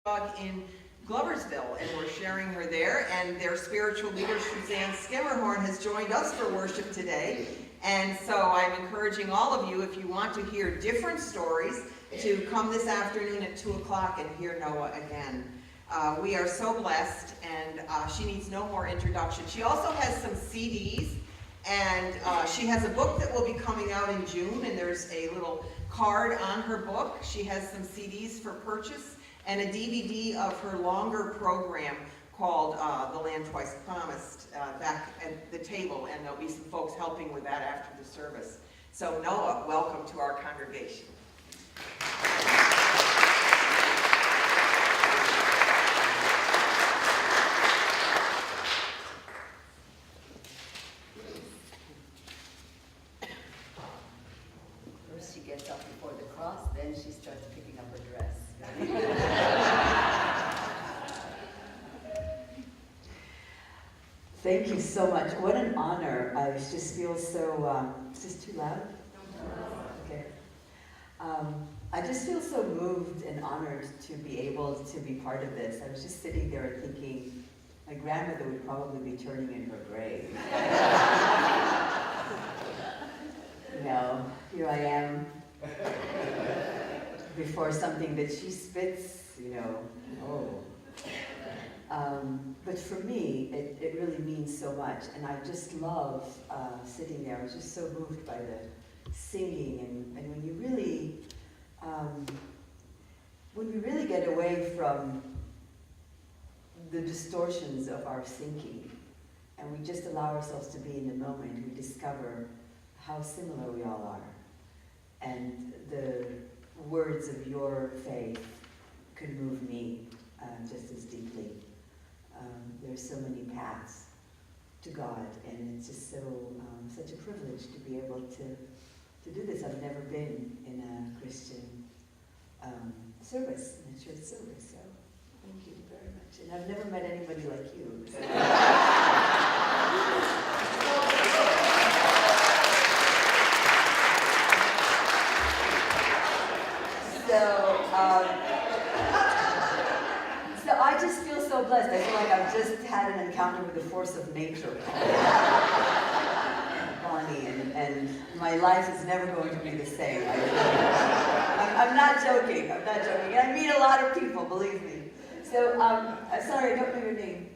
in Gloversville, and we're sharing her there, and their spiritual leader Suzanne Skimmerhorn has joined us for worship today. And so I'm encouraging all of you, if you want to hear different stories, to come this afternoon at 2 o'clock and hear Noa again. We are so blessed, and she needs no more introduction. She also has some CDs, and she has a book that will be coming out in June, and there's a little card on her book. She has some CDs for purchase, and a DVD of her longer program called The Land Twice Promised back at the table, and there'll be some folks helping with that after the service. So Noa, welcome to our congregation. First she gets up before the cross, then she starts picking up her dress. Thank you so much. What an honor. I just feel so, is this too loud? Okay. I just feel so moved and honored to be able to be part of this. I was just sitting there thinking, my grandmother would probably be turning in her grave. No, here I am before something that she spits, oh. But for me, it really means so much, and I just love sitting there. I was just so moved by the singing, and when we really get away from the distortions of our thinking, and we just allow ourselves to be in the moment, we discover how similar we all are, and the words of your faith could move me just as deeply. There's so many paths to God, and it's just so such a privilege to be able to do this. I've never been in a Christian service, in a church service, so thank you very much. And I've never met anybody like you. So I just feel so blessed. I feel like I've just had an encounter with the force of nature, Bonnie, and my life is never going to be the same. I'm not joking. I'm not joking. And I meet a lot of people, believe me. So, sorry, I don't know your name.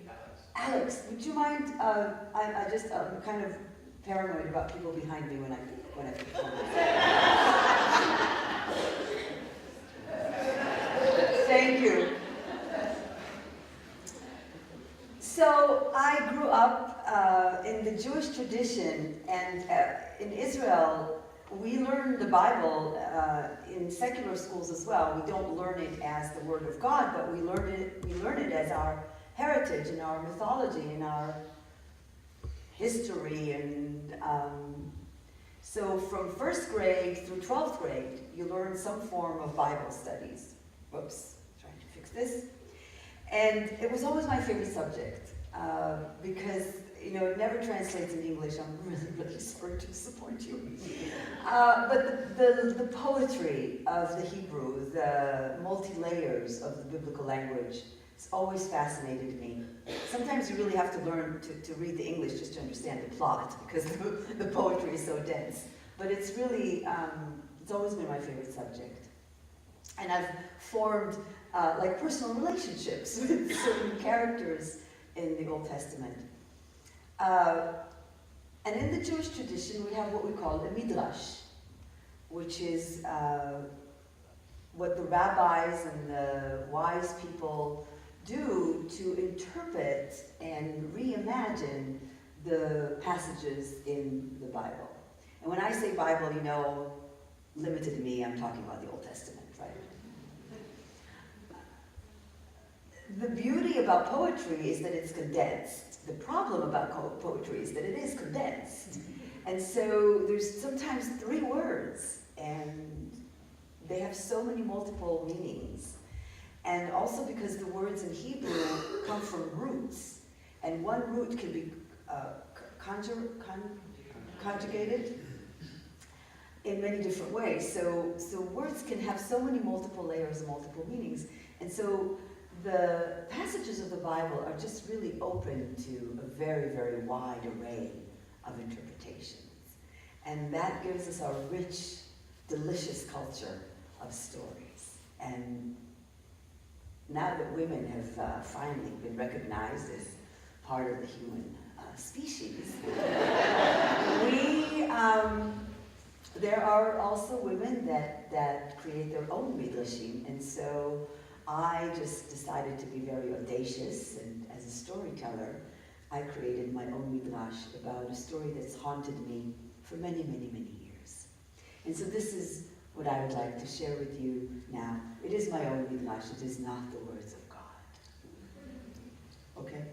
Alex, would you mind? I'm kind of paranoid about people behind me when I perform. Thank you. So I grew up in the Jewish tradition, and in Israel, we learn the Bible in secular schools as well. We don't learn it as the Word of God, but we learn it as our heritage and our mythology and our history. And so from 1st grade through 12th grade, you learn some form of Bible studies. Whoops, trying to fix this. And it was always my favorite subject because, it never translates in English. I'm really, really sorry to disappoint you. But the poetry of the Hebrew, the multi-layers of the biblical language, it's always fascinated me. Sometimes you really have to learn to read the English just to understand the plot because the poetry is so dense. But it's really, it's always been my favorite subject. And I've formed like personal relationships with certain characters in the Old Testament. And in the Jewish tradition, we have what we call a midrash, which is what the rabbis and the wise people do to interpret and reimagine the passages in the Bible. And when I say Bible, limited to me, I'm talking about the Old Testament, right? The beauty about poetry is that it's condensed. The problem about poetry is that it is condensed. And so there's sometimes 3 words, and they have so many multiple meanings. And also because the words in Hebrew come from roots, and one root can be conjugated in many different ways. So words can have so many multiple layers and multiple meanings. And so the passages of the Bible are just really open to a very, very wide array of interpretations. And that gives us a rich, delicious culture of stories. And now that women have finally been recognized as part of the human species, there are also women that create their own midrashim, and so I just decided to be very audacious, and as a storyteller, I created my own midrash about a story that's haunted me for many, many, many years. And so this is what I would like to share with you now. It is my own midrash, it is not the words of God. Okay?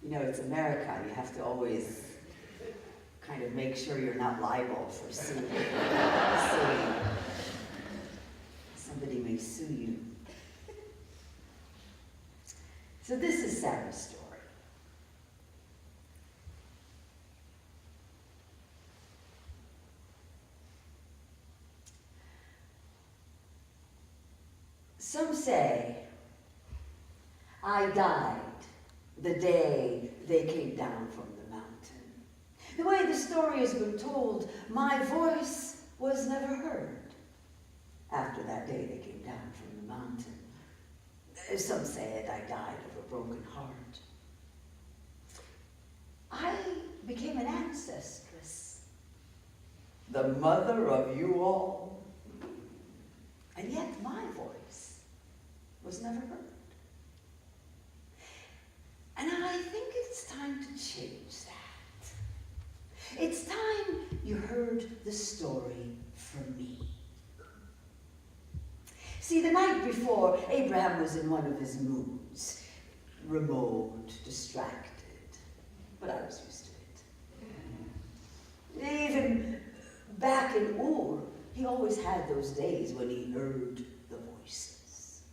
You know, it's America, you have to always kind of make sure you're not liable for suing. Somebody may sue you. So this is Sarah's story. Some say I died the day they came down from the mountain. The way the story has been told, my voice was never heard after that day they came down from the mountain. Some say that I died of a broken heart. I became an ancestress, the mother of you all, and yet my voice was never heard. And I think it's time to change that. It's time you heard the story from me. See, the night before, Abraham was in one of his moods, remote, distracted, but I was used to it. Even back in Ur, he always had those days when he heard the voices.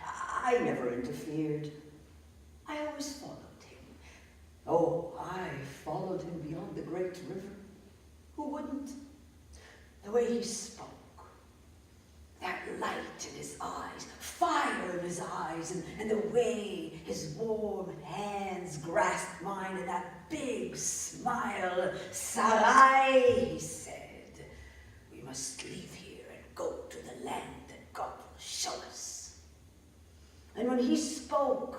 I never interfered. I always followed him. Oh, I followed him beyond the great river. Who wouldn't? The way he spoke, that light in his eyes, fire in his eyes, and the way his warm hands grasped mine, and that big smile. Sarai, he said, we must leave here and go to the land that God will show us. And when he spoke,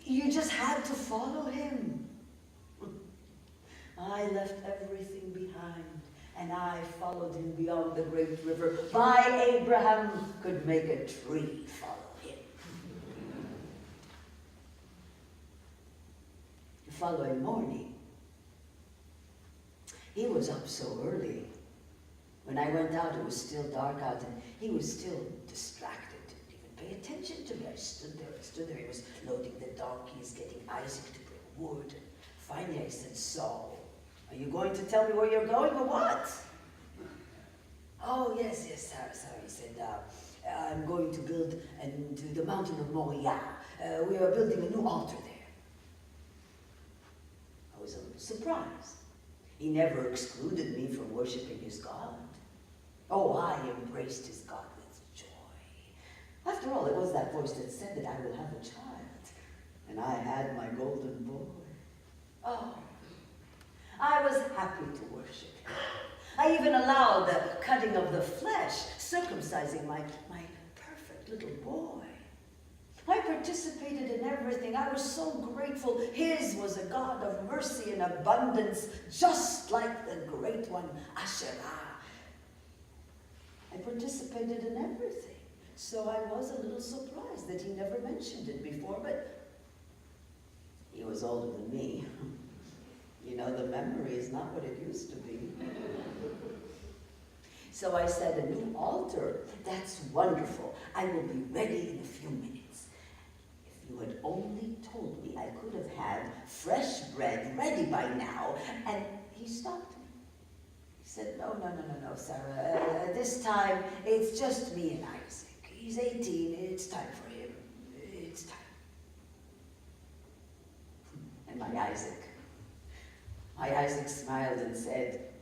you just had to follow him. I left everything behind, and I followed him beyond the great river. My Abraham could make a tree follow him. The following morning, he was up so early. When I went out, it was still dark out, and he was still distracted. Pay attention to me. I stood there. He was loading the donkeys, getting Isaac to bring wood. Finally, I said, so, are you going to tell me where you're going or what? Oh, yes, Sarah, he said, I'm going to build to the mountain of Moriah. We are building a new altar there. I was a little surprised. He never excluded me from worshiping his God. Oh, I embraced his God with joy. After all, it was that voice that said that I will have a child. And I had my golden boy. Oh, I was happy to worship him. I even allowed the cutting of the flesh, circumcising my perfect little boy. I participated in everything. I was so grateful. His was a God of mercy and abundance, just like the great one, Asherah. I participated in everything. So I was a little surprised that he never mentioned it before, but he was older than me. You know, the memory is not what it used to be. So I said, a new altar, that's wonderful. I will be ready in a few minutes. If you had only told me, I could have had fresh bread ready by now. And he stopped me. He said, no, Sarah. This time, it's just me and Isaac. He's 18, it's time for him. It's time. And my Isaac smiled and said,